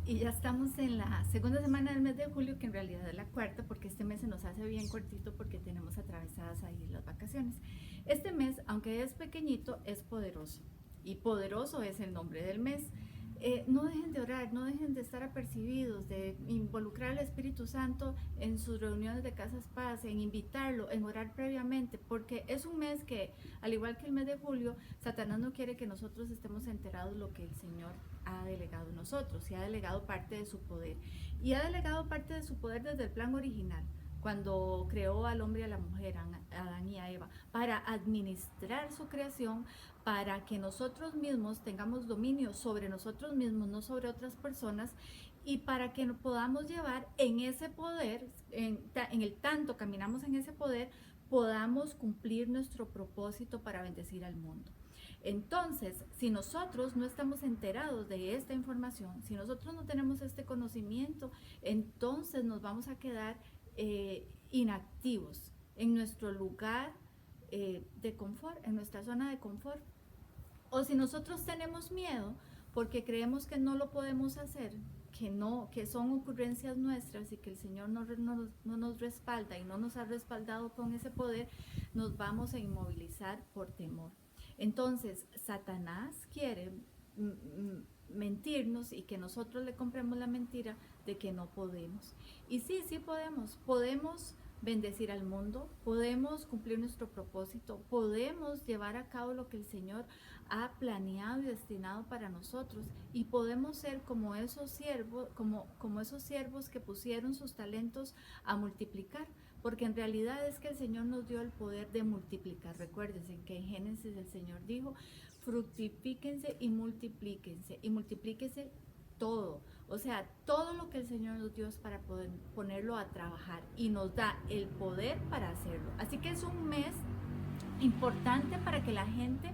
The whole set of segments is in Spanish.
Y ya estamos en la segunda semana del mes de julio, que en realidad es la cuarta, porque este mes se nos hace bien cortito porque tenemos atravesadas ahí las vacaciones. Este mes, aunque es pequeñito, es poderoso. Y poderoso es el nombre del mes. No dejen de orar, no dejen de estar apercibidos, de involucrar al Espíritu Santo en sus reuniones de Casas Paz, en invitarlo, en orar previamente, porque es un mes que, al igual que el mes de julio, Satanás no quiere que nosotros estemos enterados de lo que el Señor ha delegado en nosotros y ha delegado parte de su poder. Y ha delegado parte de su poder desde el plan original, cuando creó al hombre y a la mujer, a Adán y a Eva, para administrar su creación, para que nosotros mismos tengamos dominio sobre nosotros mismos, no sobre otras personas, y para que podamos llevar en ese poder, en el tanto caminamos en ese poder, podamos cumplir nuestro propósito para bendecir al mundo. Entonces, si nosotros no estamos enterados de esta información, si nosotros no tenemos este conocimiento, entonces nos vamos a quedar inactivos en nuestro lugar de confort, en nuestra zona de confort. O si nosotros tenemos miedo porque creemos que no lo podemos hacer, que no, que son ocurrencias nuestras y que el Señor no nos respalda y no nos ha respaldado con ese poder, nos vamos a inmovilizar por temor. Entonces, Satanás quiere mentirnos y que nosotros le compremos la mentira de que no podemos. Y sí, sí podemos bendecir al mundo, podemos cumplir nuestro propósito, podemos llevar a cabo lo que el Señor ha planeado y destinado para nosotros, y podemos ser como esos siervos, como esos siervos que pusieron sus talentos a multiplicar, porque en realidad es que el Señor nos dio el poder de multiplicar. Recuérdense que en Génesis el Señor dijo: fructifíquense y multiplíquense todo. O sea, todo lo que el Señor nos dio es para poder ponerlo a trabajar y nos da el poder para hacerlo. Así que es un mes importante para que la gente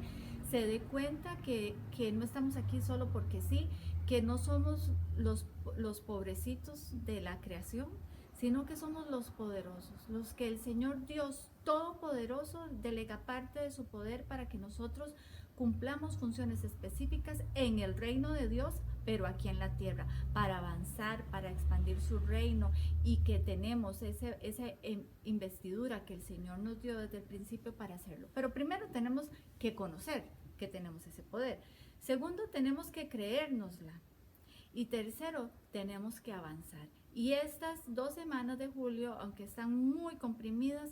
se dé cuenta que no estamos aquí solo porque sí, que no somos los pobrecitos de la creación, sino que somos los poderosos, los que el Señor Dios Todopoderoso delega parte de su poder para que nosotros cumplamos funciones específicas en el reino de Dios, pero aquí en la tierra, para avanzar, para expandir su reino, y que tenemos esa investidura que el Señor nos dio desde el principio para hacerlo. Pero primero tenemos que conocer que tenemos ese poder. Segundo, tenemos que creérnosla. Y tercero, tenemos que avanzar. Y estas 2 semanas de julio, aunque están muy comprimidas,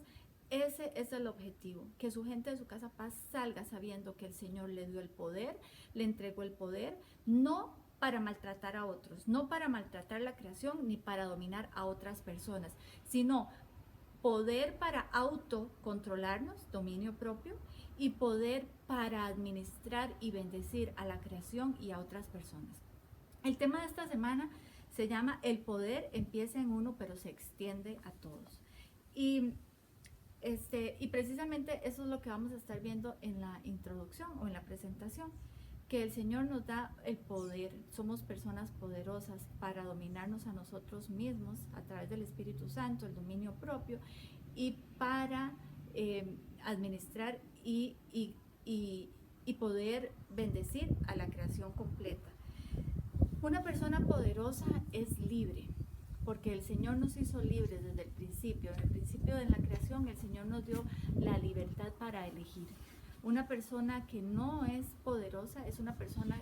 ese es el objetivo, que su gente de su Casa Paz salga sabiendo que el Señor le dio el poder, le entregó el poder, no para maltratar a otros, no para maltratar la creación, ni para dominar a otras personas, sino poder para autocontrolarnos, dominio propio, y poder para administrar y bendecir a la creación y a otras personas. El tema de esta semana se llama: el poder empieza en uno pero se extiende a todos. Y y precisamente eso es lo que vamos a estar viendo en la introducción o en la presentación, que el Señor nos da el poder, somos personas poderosas para dominarnos a nosotros mismos a través del Espíritu Santo, el dominio propio, y para administrar y poder bendecir a la creación completa. Una persona poderosa es libre, porque el Señor nos hizo libres desde el principio. En el principio de la creación, el Señor nos dio la libertad para elegir. Una persona que no es poderosa es una persona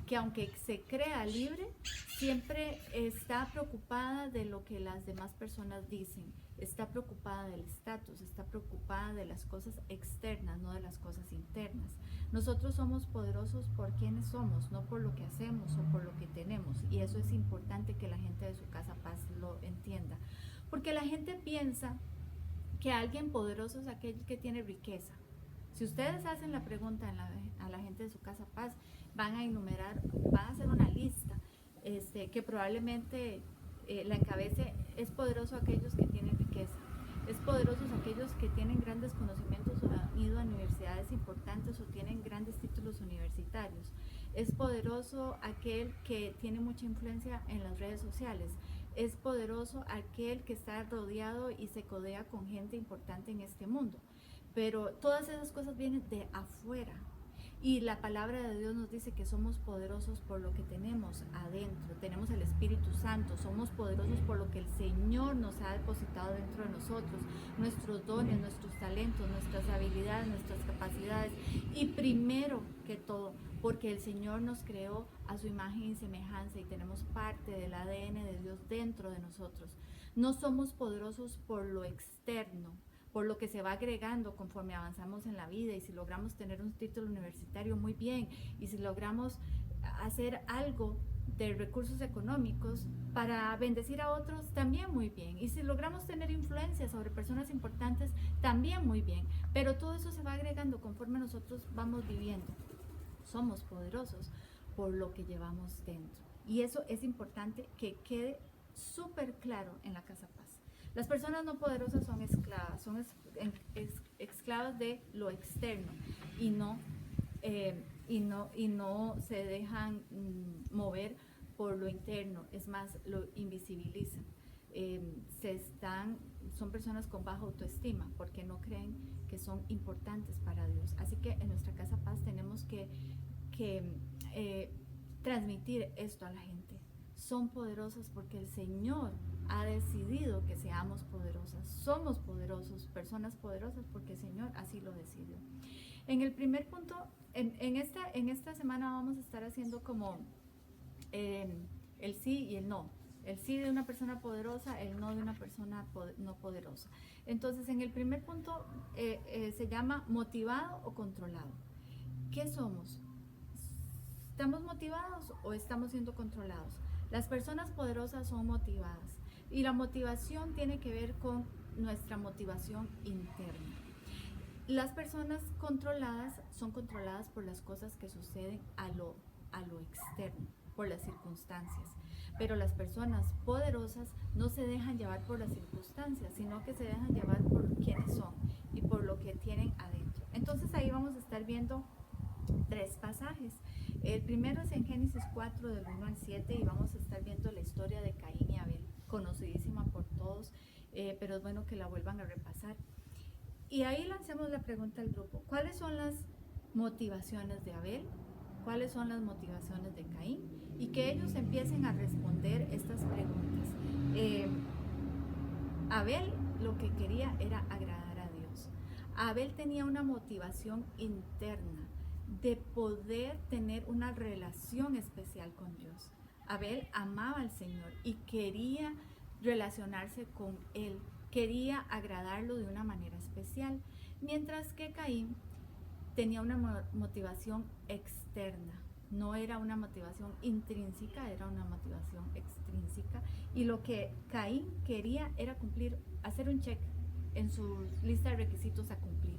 que, aunque se crea libre, siempre está preocupada de lo que las demás personas dicen, está preocupada del estatus, está preocupada de las cosas externas, no de las cosas internas. Nosotros somos poderosos por quienes somos, no por lo que hacemos o por lo que tenemos, y eso es importante que la gente de su Casa Paz lo entienda, porque la gente piensa que alguien poderoso es aquel que tiene riqueza. Si ustedes hacen la pregunta a la gente de su Casa Paz, van a enumerar, van a hacer una lista que probablemente la encabece: es poderoso aquellos que tienen riqueza, es poderosos aquellos que tienen grandes conocimientos o han ido a universidades importantes o tienen grandes títulos universitarios, es poderoso aquel que tiene mucha influencia en las redes sociales, es poderoso aquel que está rodeado y se codea con gente importante en este mundo. Pero todas esas cosas vienen de afuera. Y la palabra de Dios nos dice que somos poderosos por lo que tenemos adentro. Tenemos el Espíritu Santo, somos poderosos por lo que el Señor nos ha depositado dentro de nosotros. Nuestros dones, nuestros talentos, nuestras habilidades, nuestras capacidades. Y primero que todo, porque el Señor nos creó a su imagen y semejanza y tenemos parte del ADN de Dios dentro de nosotros. No somos poderosos por lo externo, por lo que se va agregando conforme avanzamos en la vida, y si logramos tener un título universitario, muy bien, y si logramos hacer algo de recursos económicos para bendecir a otros, también muy bien, y si logramos tener influencia sobre personas importantes, también muy bien, pero todo eso se va agregando conforme nosotros vamos viviendo. Somos poderosos por lo que llevamos dentro, y eso es importante que quede súper claro en la Casa Paz. Las personas no poderosas son esclavas, esclavas de lo externo y no se dejan mover por lo interno, es más, lo invisibilizan. Son personas con baja autoestima porque no creen que son importantes para Dios. Así que en nuestra Casa Paz tenemos que transmitir esto a la gente. Son poderosas porque el Señor ha decidido que seamos poderosas. Somos poderosos, personas poderosas porque el Señor así lo decidió. En el primer punto, en esta semana vamos a estar haciendo como el sí y el no. El sí de una persona poderosa, el no de una persona no poderosa. Entonces, en el primer punto se llama motivado o controlado. ¿Qué somos? ¿Estamos motivados o estamos siendo controlados? Las personas poderosas son motivadas, y la motivación tiene que ver con nuestra motivación interna. Las personas controladas son controladas por las cosas que suceden a lo externo, por las circunstancias. Pero las personas poderosas no se dejan llevar por las circunstancias, sino que se dejan llevar por quienes son y por lo que tienen adentro. Entonces ahí vamos a estar viendo 3 pasajes. El primero es en Génesis 4 del 1 al 7 y vamos a estar viendo la historia de Caín y Abel, conocidísima por todos, pero es bueno que la vuelvan a repasar. Y ahí lancemos la pregunta al grupo: ¿cuáles son las motivaciones de Abel? ¿Cuáles son las motivaciones de Caín? Y que ellos empiecen a responder estas preguntas. Abel lo que quería era agradar a Dios. Abel tenía una motivación interna de poder tener una relación especial con Dios. Abel amaba al Señor y quería relacionarse con Él, quería agradarlo de una manera especial, mientras que Caín tenía una motivación externa. No era una motivación intrínseca, era una motivación extrínseca, y lo que Caín quería era hacer un check en su lista de requisitos a cumplir.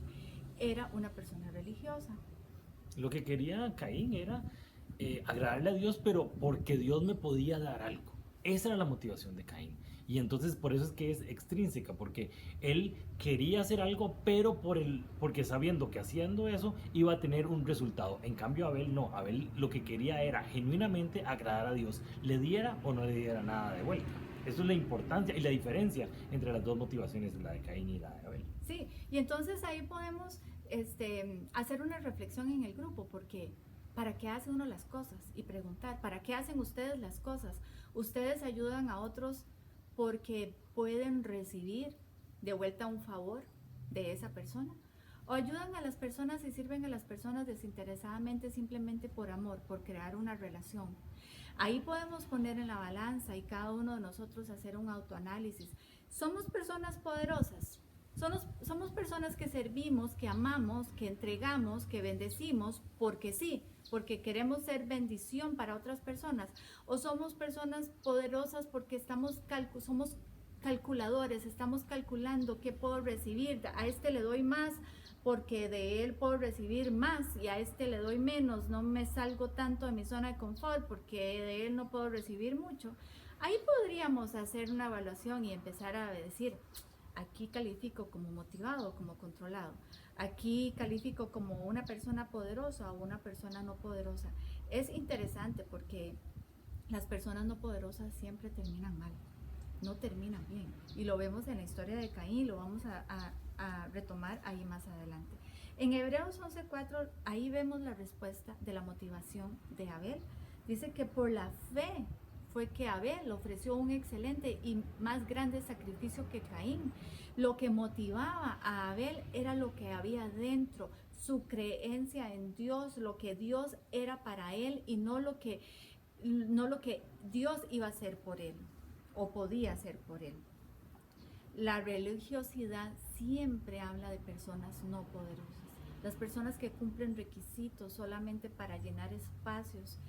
Era una persona religiosa. Lo que quería Caín era agradarle a Dios, pero porque Dios me podía dar algo. Esa era la motivación de Caín. Y entonces por eso es que es extrínseca, porque él quería hacer algo, pero porque sabiendo que haciendo eso iba a tener un resultado. En cambio Abel no, Abel lo que quería era genuinamente agradar a Dios, le diera o no le diera nada de vuelta. Eso es la importancia y la diferencia entre las dos motivaciones, la de Caín y la de Abel. Sí, y entonces ahí podemos hacer una reflexión en el grupo, porque ¿para qué hace uno las cosas? Y preguntar, ¿para qué hacen ustedes las cosas? ¿Ustedes ayudan a otros porque pueden recibir de vuelta un favor de esa persona? ¿O ayudan a las personas y sirven a las personas desinteresadamente, simplemente por amor, por crear una relación? Ahí podemos poner en la balanza y cada uno de nosotros hacer un autoanálisis. ¿Somos personas poderosas? Somos personas que servimos, que amamos, que entregamos, que bendecimos porque sí, porque queremos ser bendición para otras personas, o somos personas poderosas porque somos calculadores, estamos calculando qué puedo recibir, a este le doy más porque de él puedo recibir más, y a este le doy menos, no me salgo tanto de mi zona de confort porque de él no puedo recibir mucho. Ahí podríamos hacer una evaluación y empezar a decir: aquí califico como motivado o como controlado, aquí califico como una persona poderosa o una persona no poderosa. Es interesante porque las personas no poderosas siempre terminan mal, no terminan bien, y lo vemos en la historia de Caín, lo vamos a retomar ahí más adelante. En Hebreos 11:4, ahí vemos la respuesta de la motivación de Abel. Dice que por la fe fue que Abel ofreció un excelente y más grande sacrificio que Caín. Lo que motivaba a Abel era lo que había dentro, su creencia en Dios, lo que Dios era para él y no lo que Dios iba a hacer por él o podía hacer por él. La religiosidad siempre habla de personas no poderosas, las personas que cumplen requisitos solamente para llenar espacios,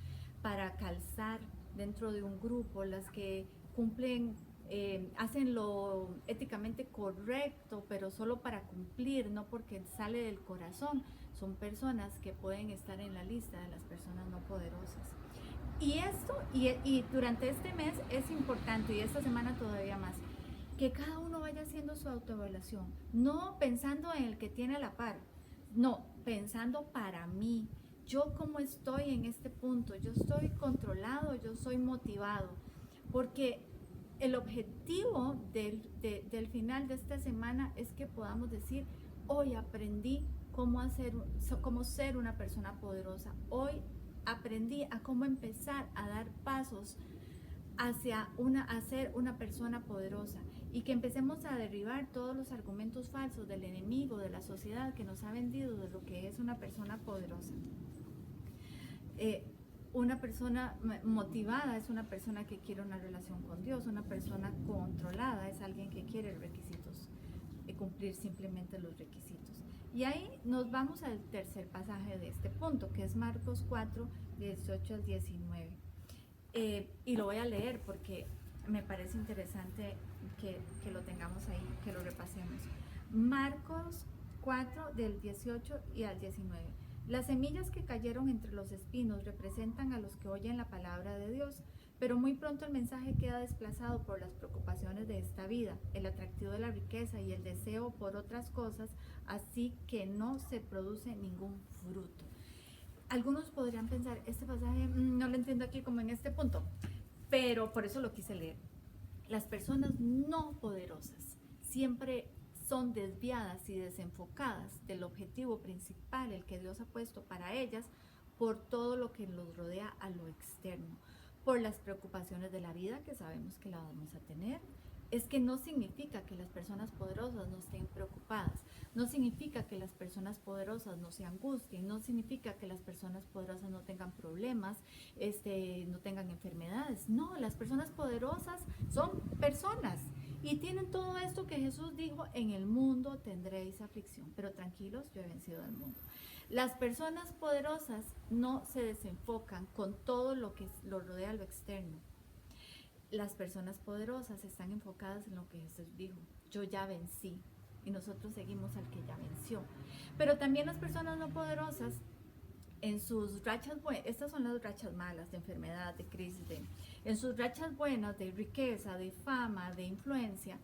para calzar dentro de un grupo, las que cumplen, hacen lo éticamente correcto, pero solo para cumplir, no porque sale del corazón. Son personas que pueden estar en la lista de las personas no poderosas. Y esto, y durante este mes es importante, y esta semana todavía más, que cada uno vaya haciendo su autoevaluación, no pensando en el que tiene a la par, no, pensando para mí, yo cómo estoy en este punto, yo estoy controlado, yo soy motivado, porque el objetivo del final de esta semana es que podamos decir, hoy aprendí cómo ser una persona poderosa, hoy aprendí a cómo empezar a dar pasos hacia ser una persona poderosa, y que empecemos a derribar todos los argumentos falsos del enemigo, de la sociedad que nos ha vendido de lo que es una persona poderosa. Una persona motivada es una persona que quiere una relación con Dios. Una persona controlada es alguien que quiere requisitos, cumplir simplemente los requisitos. Y ahí nos vamos al tercer pasaje de este punto, que es Marcos 4, 18 al 19. Y lo voy a leer porque me parece interesante que lo tengamos ahí, que lo repasemos. Marcos 4, del 18 y al 19. Las semillas que cayeron entre los espinos representan a los que oyen la palabra de Dios, pero muy pronto el mensaje queda desplazado por las preocupaciones de esta vida, el atractivo de la riqueza y el deseo por otras cosas, así que no se produce ningún fruto. Algunos podrían pensar, este pasaje no lo entiendo aquí como en este punto, pero por eso lo quise leer. Las personas no poderosas siempre son desviadas y desenfocadas del objetivo principal, el que Dios ha puesto para ellas, por todo lo que los rodea a lo externo, por las preocupaciones de la vida, que sabemos que la vamos a tener. Es que no significa que las personas poderosas no estén preocupadas, no significa que las personas poderosas no se angustien, no significa que las personas poderosas no tengan problemas, no tengan enfermedades. No, las personas poderosas son personas y tienen todo esto que Jesús dijo: en el mundo tendréis aflicción, pero tranquilos, yo he vencido al mundo. Las personas poderosas no se desenfocan con todo lo que lo rodea a lo externo. Las personas poderosas están enfocadas en lo que Jesús dijo: yo ya vencí, y nosotros seguimos al que ya venció. Pero también las personas no poderosas, en sus rachas buenas, estas son las rachas malas de enfermedad, de crisis, en sus rachas buenas de riqueza, de fama, de influencia,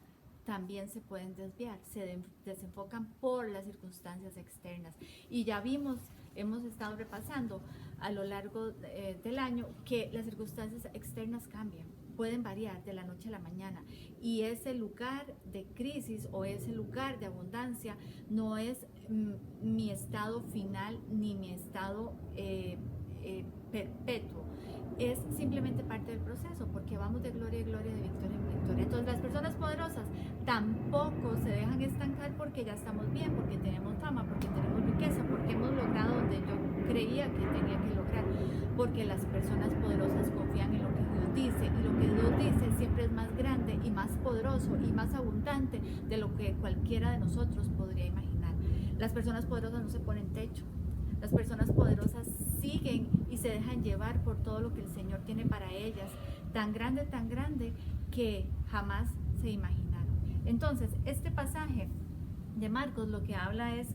también se pueden desviar, se desenfocan por las circunstancias externas. Y ya vimos, hemos estado repasando a lo largo del año que las circunstancias externas cambian, pueden variar de la noche a la mañana, y ese lugar de crisis o ese lugar de abundancia no es mi estado final ni mi estado perpetuo, es simplemente parte del proceso, porque vamos de gloria en gloria, de victoria en victoria. Entonces las personas poderosas tampoco se dejan estancar porque ya estamos bien, porque tenemos fama, porque tenemos riqueza, porque hemos logrado donde yo creía que tenía que lograr, porque las personas poderosas confían en lo que Dios dice, y lo que Dios dice siempre es más grande y más poderoso y más abundante de lo que cualquiera de nosotros podría imaginar. Las personas poderosas no se ponen techo. Las personas poderosas siguen y se dejan llevar por todo lo que el Señor tiene para ellas, tan grande que jamás se imaginaron. Entonces, este pasaje de Marcos lo que habla es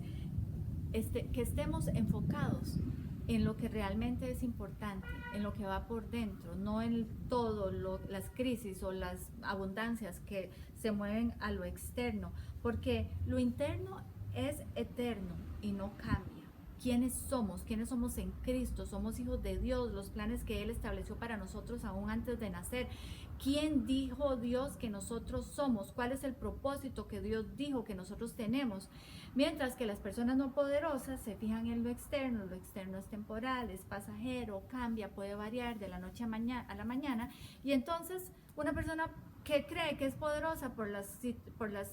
que estemos enfocados en lo que realmente es importante, en lo que va por dentro, no en todo las crisis o las abundancias que se mueven a lo externo, porque lo interno es eterno y no cambia. quiénes somos en Cristo, somos hijos de Dios, los planes que Él estableció para nosotros aún antes de nacer. ¿Quién dijo Dios que nosotros somos? ¿Cuál es el propósito que Dios dijo que nosotros tenemos? Mientras que las personas no poderosas se fijan en lo externo es temporal, es pasajero, cambia, puede variar de la noche a la mañana, y entonces una persona que cree que es poderosa por las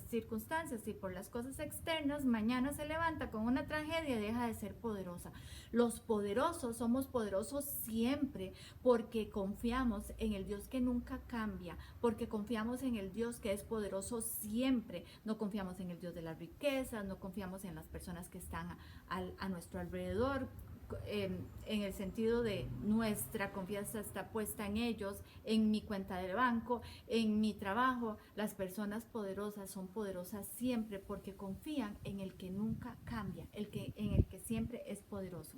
circunstancias y por las cosas externas, mañana se levanta con una tragedia y deja de ser poderosa. Los poderosos somos poderosos siempre porque confiamos en el Dios que nunca cambia, porque confiamos en el Dios que es poderoso siempre. No confiamos en el Dios de las riquezas, no confiamos en las personas que están a nuestro alrededor, en el sentido de nuestra confianza está puesta en ellos, en mi cuenta de banco, en mi trabajo. Las personas poderosas son poderosas siempre porque confían en el que nunca cambia, en el que siempre es poderoso.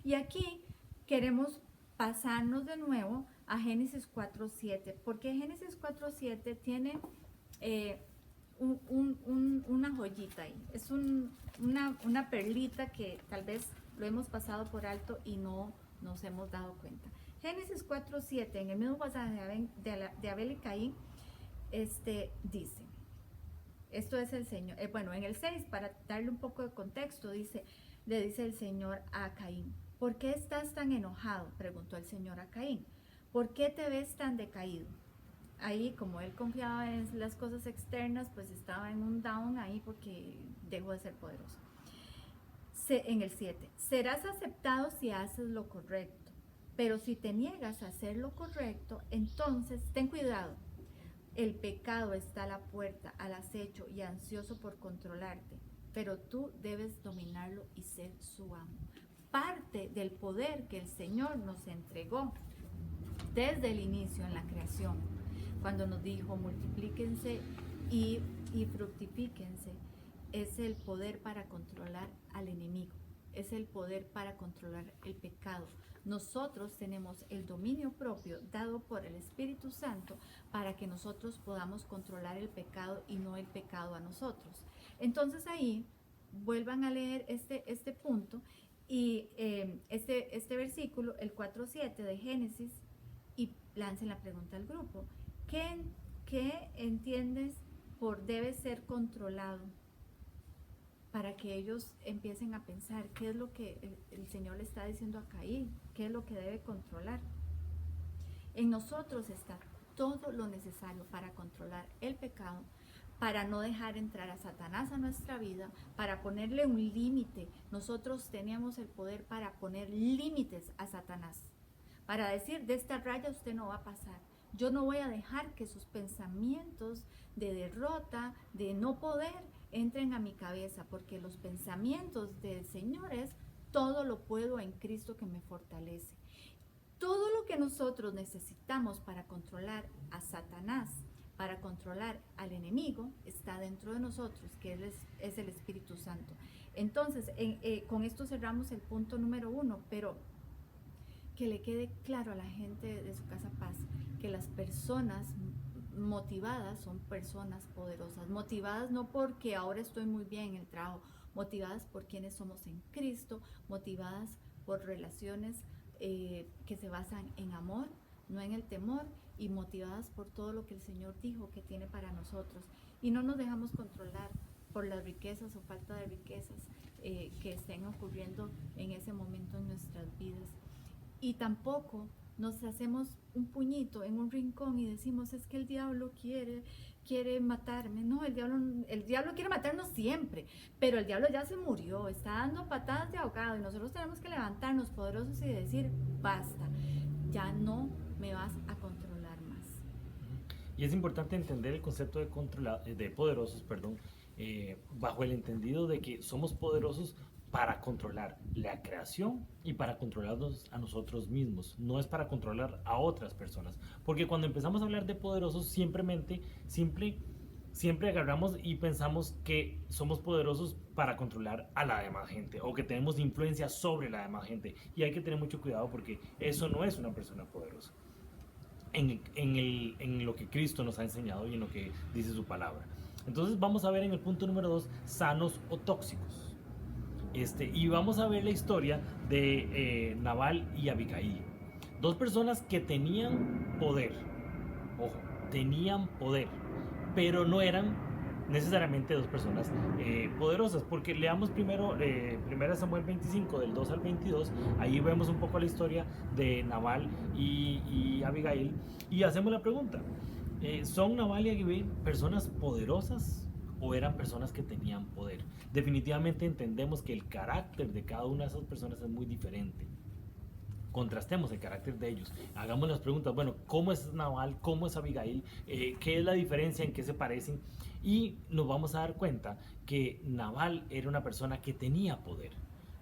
Y aquí queremos pasarnos de nuevo a Génesis 4:7, porque Génesis 4:7 tiene una joyita ahí, es una perlita que tal vez lo hemos pasado por alto y no nos hemos dado cuenta. Génesis 4:7, en el mismo pasaje de Abel y Caín, dice, esto es el Señor, bueno, en el 6, para darle un poco de contexto, le dice el Señor a Caín: ¿por qué estás tan enojado?, preguntó el Señor a Caín. ¿Por qué te ves tan decaído? Ahí, como él confiaba en las cosas externas, pues estaba en un down ahí porque dejó de ser poderoso. En el 7, serás aceptado si haces lo correcto, pero si te niegas a hacer lo correcto, entonces ten cuidado. El pecado está a la puerta, al acecho y ansioso por controlarte, pero tú debes dominarlo y ser su amo. Parte del poder que el Señor nos entregó desde el inicio en la creación, cuando nos dijo multiplíquense y fructifíquense, es el poder para controlar al enemigo, es el poder para controlar el pecado. Nosotros tenemos el dominio propio dado por el Espíritu Santo para que nosotros podamos controlar el pecado y no el pecado a nosotros. Entonces ahí vuelvan a leer este punto y este versículo, el 4:7 de Génesis, y lancen la pregunta al grupo: ¿qué entiendes por debe ser controlado? Para que ellos empiecen a pensar qué es lo que el Señor le está diciendo a Caín, qué es lo que debe controlar. En nosotros está todo lo necesario para controlar el pecado, para no dejar entrar a Satanás a nuestra vida, para ponerle un límite. Nosotros teníamos el poder para poner límites a Satanás, para decir: de esta raya usted no va a pasar. Yo no voy a dejar que sus pensamientos de derrota, de no poder, entren a mi cabeza, porque los pensamientos del Señor es: todo lo puedo en Cristo que me fortalece. Todo lo que nosotros necesitamos para controlar a Satanás, para controlar al enemigo, está dentro de nosotros, que es el Espíritu Santo. Entonces, con esto cerramos el punto número 1, pero que le quede claro a la gente de su Casa Paz que las personas motivadas son personas poderosas, motivadas no porque ahora estoy muy bien en el trabajo, motivadas por quienes somos en Cristo, motivadas por relaciones que se basan en amor, no en el temor, y motivadas por todo lo que el Señor dijo que tiene para nosotros. Y no nos dejamos controlar por las riquezas o falta de riquezas que estén ocurriendo en ese momento en nuestras vidas. Y tampoco nos hacemos un puñito en un rincón y decimos: es que el diablo quiere matarme. No, el diablo quiere matarnos siempre, pero el diablo ya se murió, está dando patadas de ahogado, y nosotros tenemos que levantarnos poderosos y decir: basta, ya no me vas a controlar más. Y es importante entender el concepto de poderosos, bajo el entendido de que somos poderosos para controlar la creación y para controlarnos a nosotros mismos. No es para controlar a otras personas. Porque cuando empezamos a hablar de poderosos, siempre agarramos y pensamos que somos poderosos para controlar a la demás gente o que tenemos influencia sobre la demás gente. Y hay que tener mucho cuidado porque eso no es una persona poderosa en lo que Cristo nos ha enseñado y en lo que dice su palabra. Entonces vamos a ver en el punto número 2, sanos o tóxicos. Y vamos a ver la historia de Nabal y Abigail. Dos personas que tenían poder, ojo, tenían poder, pero no eran necesariamente dos personas poderosas, porque leamos primero 1 Samuel 25 del 2 al 22. Ahí vemos un poco la historia de Nabal y Abigail, y hacemos la pregunta: ¿son Nabal y Abigail personas poderosas o eran personas que tenían poder? Definitivamente entendemos que el carácter de cada una de esas personas es muy diferente. Contrastemos el carácter de ellos, hagamos las preguntas: bueno, ¿cómo es Nabal? ¿Cómo es Abigail? ¿Qué es la diferencia? ¿En qué se parecen? Y nos vamos a dar cuenta que Nabal era una persona que tenía poder,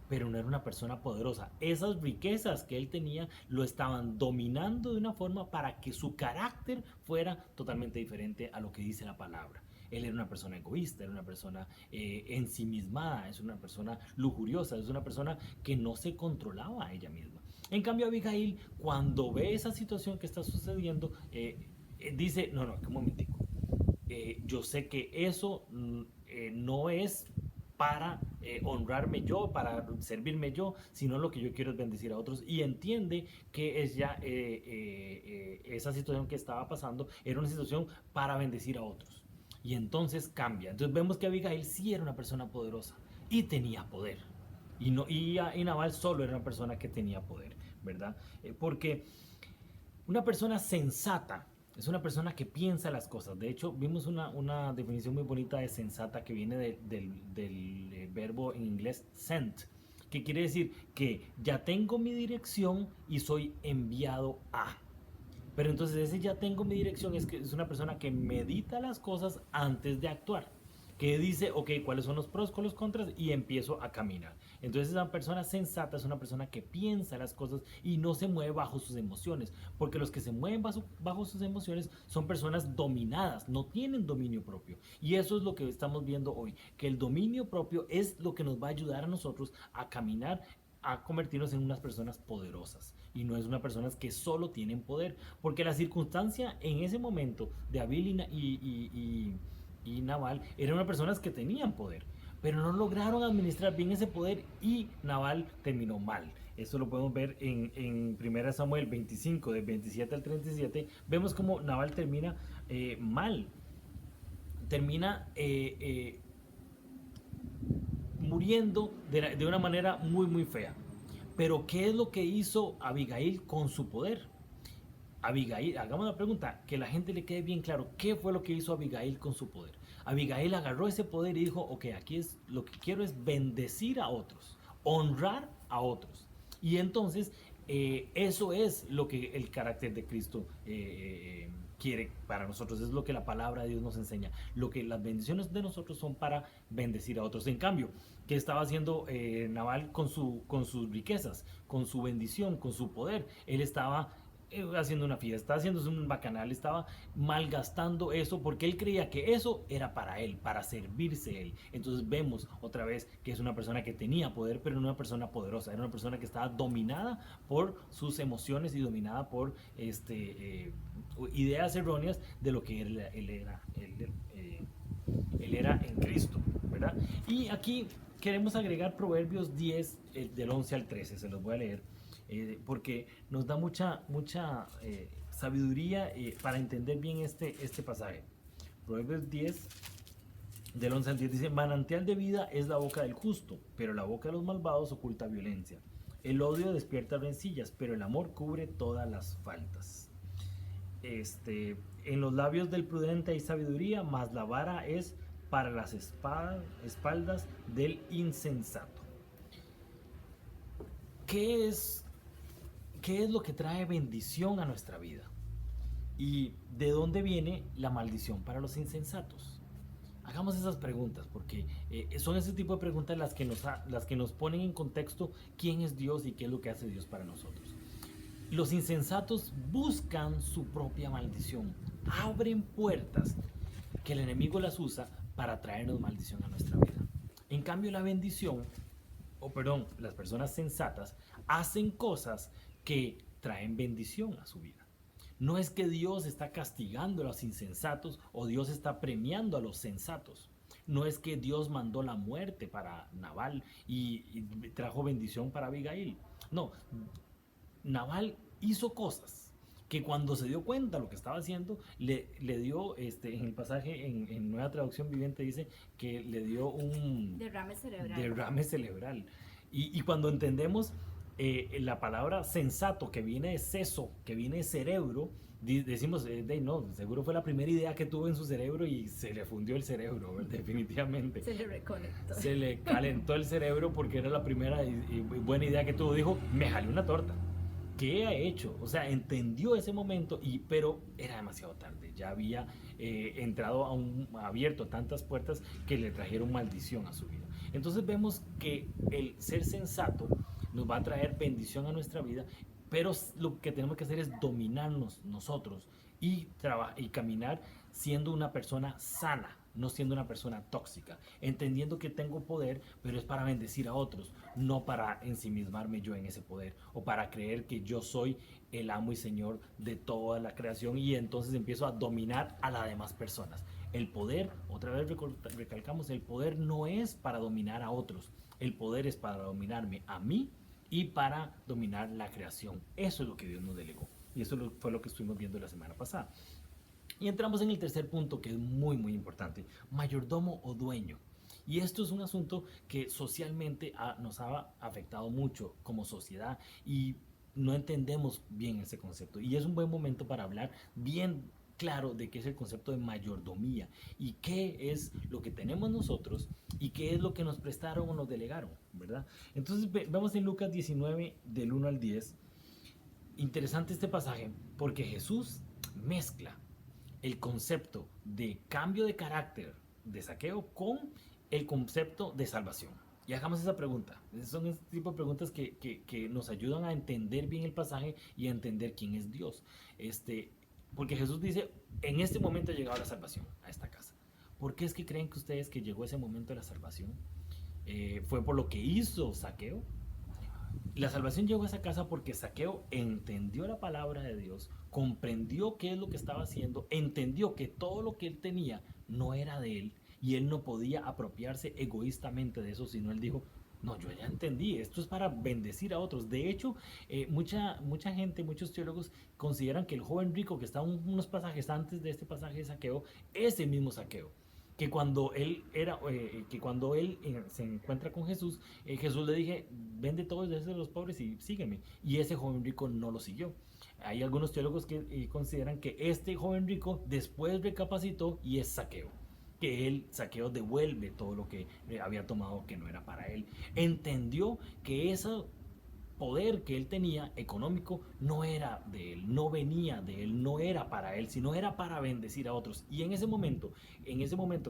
pero no era una persona poderosa. Esas riquezas que él tenía lo estaban dominando de una forma para que su carácter fuera totalmente diferente a lo que dice la palabra. Él era una persona egoísta, era una persona ensimismada, es una persona lujuriosa, es una persona que no se controlaba a ella misma. En cambio, Abigail, cuando ve esa situación que está sucediendo, dice: no, un momentico, yo sé que eso no es para honrarme yo, para servirme yo, sino lo que yo quiero es bendecir a otros. Y entiende que es ya esa situación que estaba pasando era una situación para bendecir a otros. Y entonces cambia. Entonces vemos que Abigail sí era una persona poderosa y tenía poder. Y Nabal solo era una persona que tenía poder, ¿verdad? Porque una persona sensata es una persona que piensa las cosas. De hecho, vimos una definición muy bonita de sensata que viene del verbo en inglés sent, que quiere decir que ya tengo mi dirección y soy enviado a. Pero entonces ese ya tengo mi dirección es que es una persona que medita las cosas antes de actuar, que dice: ok, ¿cuáles son los pros con los contras? Y empiezo a caminar. Entonces una persona sensata es una persona que piensa las cosas y no se mueve bajo sus emociones, porque los que se mueven bajo sus emociones son personas dominadas, no tienen dominio propio. Y eso es lo que estamos viendo hoy, que el dominio propio es lo que nos va a ayudar a nosotros a caminar, a convertirnos en unas personas poderosas y no es unas personas que solo tienen poder, porque la circunstancia en ese momento de Abil y Nabal eran unas personas que tenían poder, pero no lograron administrar bien ese poder y Nabal terminó mal. Esto lo podemos ver en 1 Samuel 25, del 27 al 37. Vemos como Nabal termina mal, termina muriendo de una manera muy, muy fea. Pero ¿qué es lo que hizo Abigail con su poder? Abigail, hagamos la pregunta, que la gente le quede bien claro, ¿qué fue lo que hizo Abigail con su poder? Abigail agarró ese poder y dijo: ok, aquí es lo que quiero es bendecir a otros, honrar a otros. Y entonces eso es lo que el carácter de Cristo quiere para nosotros, es lo que la palabra de Dios nos enseña. Lo que las bendiciones de nosotros son para bendecir a otros. En cambio, ¿qué estaba haciendo Nabal con sus riquezas, con su bendición, con su poder? Él estaba haciendo una fiesta, haciéndose un bacanal, estaba malgastando eso porque él creía que eso era para él, para servirse él. Entonces vemos otra vez que es una persona que tenía poder, pero no una persona poderosa, era una persona que estaba dominada por sus emociones y dominada por ideas erróneas de lo que él era en Cristo, ¿verdad? Y aquí queremos agregar Proverbios 10, del 11 al 13, se los voy a leer, porque nos da mucha sabiduría para entender bien este pasaje. Proverbios 10, del 11 al 10 dice: manantial de vida es la boca del justo, pero la boca de los malvados oculta violencia. El odio despierta rencillas, pero el amor cubre todas las faltas. En los labios del prudente hay sabiduría, mas la vara es para las espaldas del insensato. ¿Qué es lo que trae bendición a nuestra vida? ¿Y de dónde viene la maldición para los insensatos? Hagamos esas preguntas, porque son ese tipo de preguntas las que nos ponen en contexto quién es Dios y qué es lo que hace Dios para nosotros. Los insensatos buscan su propia maldición, abren puertas que el enemigo las usa para traernos maldición a nuestra vida. En cambio, la bendición, las personas sensatas hacen cosas que traen bendición a su vida. No es que Dios está castigando a los insensatos o Dios está premiando a los sensatos. No es que Dios mandó la muerte para Nabal y trajo bendición para Abigail. No, Nabal hizo cosas que cuando se dio cuenta lo que estaba haciendo, le dio, en el pasaje, en Nueva Traducción Viviente dice que le dio un Derrame cerebral. derrame cerebral. Y cuando entendemos la palabra sensato, que viene de seso, que viene de cerebro, decimos, no, seguro fue la primera idea que tuvo en su cerebro y se le fundió el cerebro, definitivamente. Se le reconectó. Se le calentó el cerebro porque era la primera y buena idea que tuvo. Dijo, me jalé una torta. ¿Qué ha hecho? O sea, entendió ese momento, pero era demasiado tarde. Ya había entrado abierto tantas puertas que le trajeron maldición a su vida. Entonces vemos que el ser sensato nos va a traer bendición a nuestra vida, pero lo que tenemos que hacer es dominarnos nosotros y caminar siendo una persona sana, no siendo una persona tóxica, entendiendo que tengo poder, pero es para bendecir a otros, no para ensimismarme yo en ese poder o para creer que yo soy el amo y señor de toda la creación y entonces empiezo a dominar a las demás personas. El poder, otra vez recalcamos, el poder no es para dominar a otros, el poder es para dominarme a mí y para dominar la creación. Eso es lo que Dios nos delegó y eso fue lo que estuvimos viendo la semana pasada. Y entramos en el tercer punto, que es muy, muy importante, mayordomo o dueño. Y esto es un asunto que socialmente nos ha afectado mucho como sociedad y no entendemos bien ese concepto. Y es un buen momento para hablar bien claro de qué es el concepto de mayordomía y qué es lo que tenemos nosotros y qué es lo que nos prestaron o nos delegaron, ¿verdad? Entonces vamos en Lucas 19 del 1 al 10. Interesante este pasaje porque Jesús mezcla el concepto de cambio de carácter de Zaqueo con el concepto de salvación. Y hagamos esa pregunta. Son ese tipo de preguntas que nos ayudan a entender bien el pasaje y a entender quién es Dios. Porque Jesús dice, en este momento ha llegado la salvación a esta casa. ¿Por qué es que creen que ustedes que llegó ese momento de la salvación? ¿Fue por lo que hizo Zaqueo? La salvación llegó a esa casa porque Zaqueo entendió la palabra de Dios, comprendió qué es lo que estaba haciendo, entendió que todo lo que él tenía no era de él y él no podía apropiarse egoístamente de eso, sino él dijo, no, yo ya entendí, esto es para bendecir a otros. De hecho, mucha gente, muchos teólogos consideran que el joven rico que está unos pasajes antes de este pasaje de Zaqueo es el mismo Zaqueo. Que cuando él se encuentra con Jesús, Jesús le dije, vende todo y déjese a los pobres y sígueme. Y ese joven rico no lo siguió. Hay algunos teólogos que consideran que este joven rico después recapacitó y es Zaqueo. Que él, Zaqueo, devuelve todo lo que había tomado que no era para él. Entendió que ese poder que él tenía económico no era de él, no venía de él, no era para él, sino era para bendecir a otros. Y en ese momento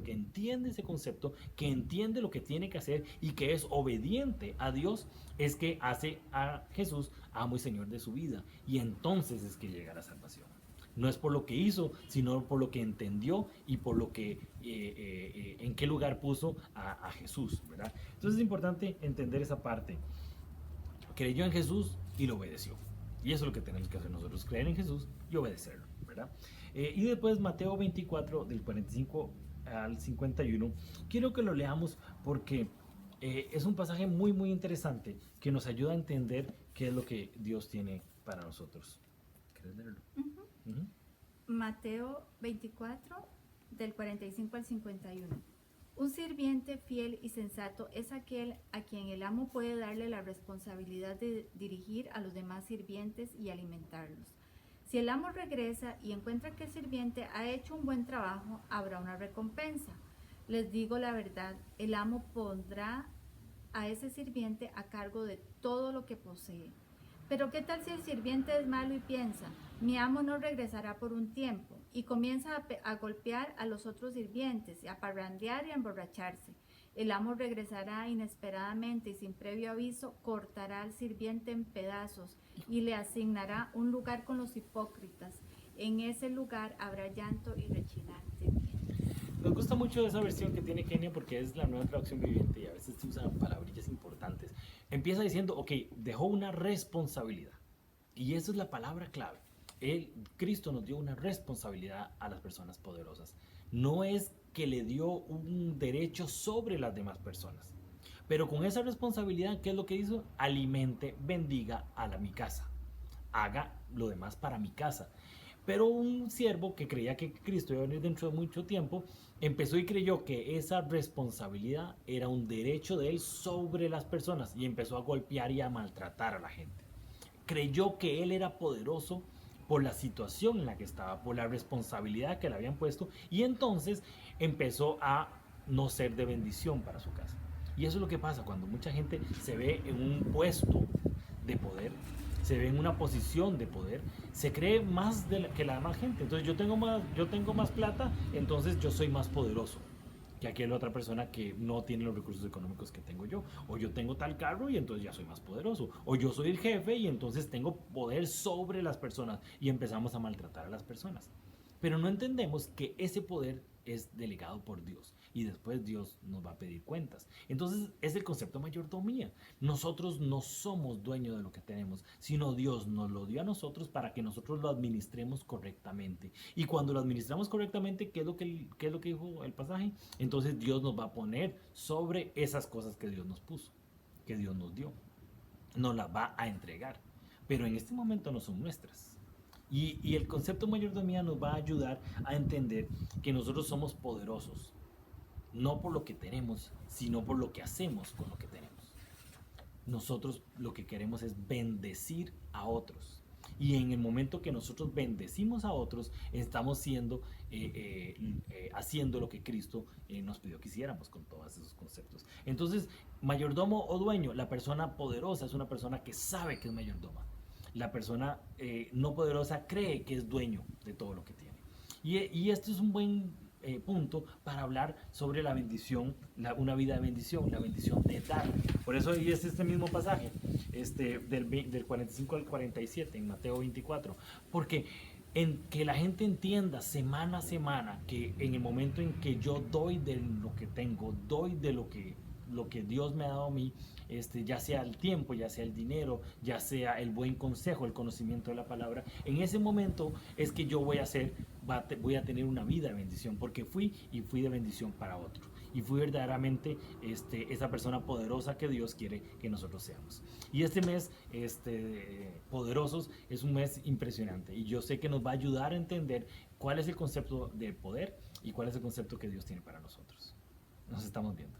que entiende ese concepto, que entiende lo que tiene que hacer y que es obediente a Dios, es que hace a Jesús amo y Señor de su vida. Y entonces es que llega la salvación. No es por lo que hizo, sino por lo que entendió y por lo que en qué lugar puso a Jesús, ¿verdad? Entonces es importante entender esa parte. Creyó en Jesús y lo obedeció. Y eso es lo que tenemos que hacer nosotros, creer en Jesús y obedecerlo, ¿verdad? Y después Mateo 24, del 45 al 51. Quiero que lo leamos porque es un pasaje muy, muy interesante que nos ayuda a entender qué es lo que Dios tiene para nosotros. ¿Quieres leerlo? Mateo 24, del 45 al 51. Un sirviente fiel y sensato es aquel a quien el amo puede darle la responsabilidad de dirigir a los demás sirvientes y alimentarlos. Si el amo regresa y encuentra que el sirviente ha hecho un buen trabajo, habrá una recompensa. Les digo la verdad, el amo pondrá a ese sirviente a cargo de todo lo que posee. Pero ¿qué tal si el sirviente es malo y piensa, mi amo no regresará por un tiempo? Y comienza a golpear a los otros sirvientes, y a parrandear y a emborracharse. El amo regresará inesperadamente y sin previo aviso cortará al sirviente en pedazos y le asignará un lugar con los hipócritas. En ese lugar habrá llanto y rechinar de dientes. Nos gusta mucho esa versión que tiene Kenia porque es la Nueva Traducción Viviente y a veces se usan palabrillas importantes. Empieza diciendo, ok, dejó una responsabilidad. Y esa es la palabra clave. Cristo nos dio una responsabilidad a las personas poderosas. No es que le dio un derecho sobre las demás personas. Pero con esa responsabilidad, ¿qué es lo que hizo? Alimente, bendiga mi casa. Haga lo demás para mi casa. Pero un siervo que creía que Cristo iba a venir dentro de mucho tiempo, empezó y creyó que esa responsabilidad era un derecho de él sobre las personas y empezó a golpear y a maltratar a la gente. Creyó que él era poderoso por la situación en la que estaba, por la responsabilidad que le habían puesto, y entonces empezó a no ser de bendición para su casa. Y eso es lo que pasa cuando mucha gente se ve en un puesto de poder, se ve en una posición de poder, se cree más que la demás gente. Entonces yo tengo más plata, entonces yo soy más poderoso que aquella otra persona que no tiene los recursos económicos que tengo yo. O yo tengo tal carro y entonces ya soy más poderoso. O yo soy el jefe y entonces tengo poder sobre las personas y empezamos a maltratar a las personas. Pero no entendemos que ese poder es delegado por Dios y después Dios nos va a pedir cuentas. Entonces es el concepto de mayordomía. Nosotros no somos dueños de lo que tenemos, sino Dios nos lo dio a nosotros para que nosotros lo administremos correctamente. Y cuando lo administramos correctamente, ¿qué es lo que dijo el pasaje? Entonces Dios nos va a poner sobre esas cosas que Dios nos puso, que Dios nos dio. Nos las va a entregar. Pero en este momento no son nuestras. Y el concepto de mayordomía nos va a ayudar a entender que nosotros somos poderosos, no por lo que tenemos, sino por lo que hacemos con lo que tenemos. Nosotros lo que queremos es bendecir a otros. Y en el momento que nosotros bendecimos a otros, estamos haciendo lo que Cristo nos pidió que hiciéramos con todos esos conceptos. Entonces, mayordomo o dueño, la persona poderosa es una persona que sabe que es mayordoma. La persona no poderosa cree que es dueño de todo lo que tiene. Y esto es un buen punto para hablar sobre la bendición, una vida de bendición, la bendición de dar. Por eso ahí es este mismo pasaje, del 45 al 47 en Mateo 24, porque en que la gente entienda semana a semana que en el momento en que yo doy de lo que tengo, doy de lo que Dios me ha dado a mí, ya sea el tiempo, ya sea el dinero, ya sea el buen consejo, el conocimiento de la palabra, en ese momento es que yo voy a tener una vida de bendición, porque fui de bendición para otro. Y fui verdaderamente esa persona poderosa que Dios quiere que nosotros seamos. Y este mes, poderosos, es un mes impresionante. Y yo sé que nos va a ayudar a entender cuál es el concepto de poder y cuál es el concepto que Dios tiene para nosotros. Nos estamos viendo.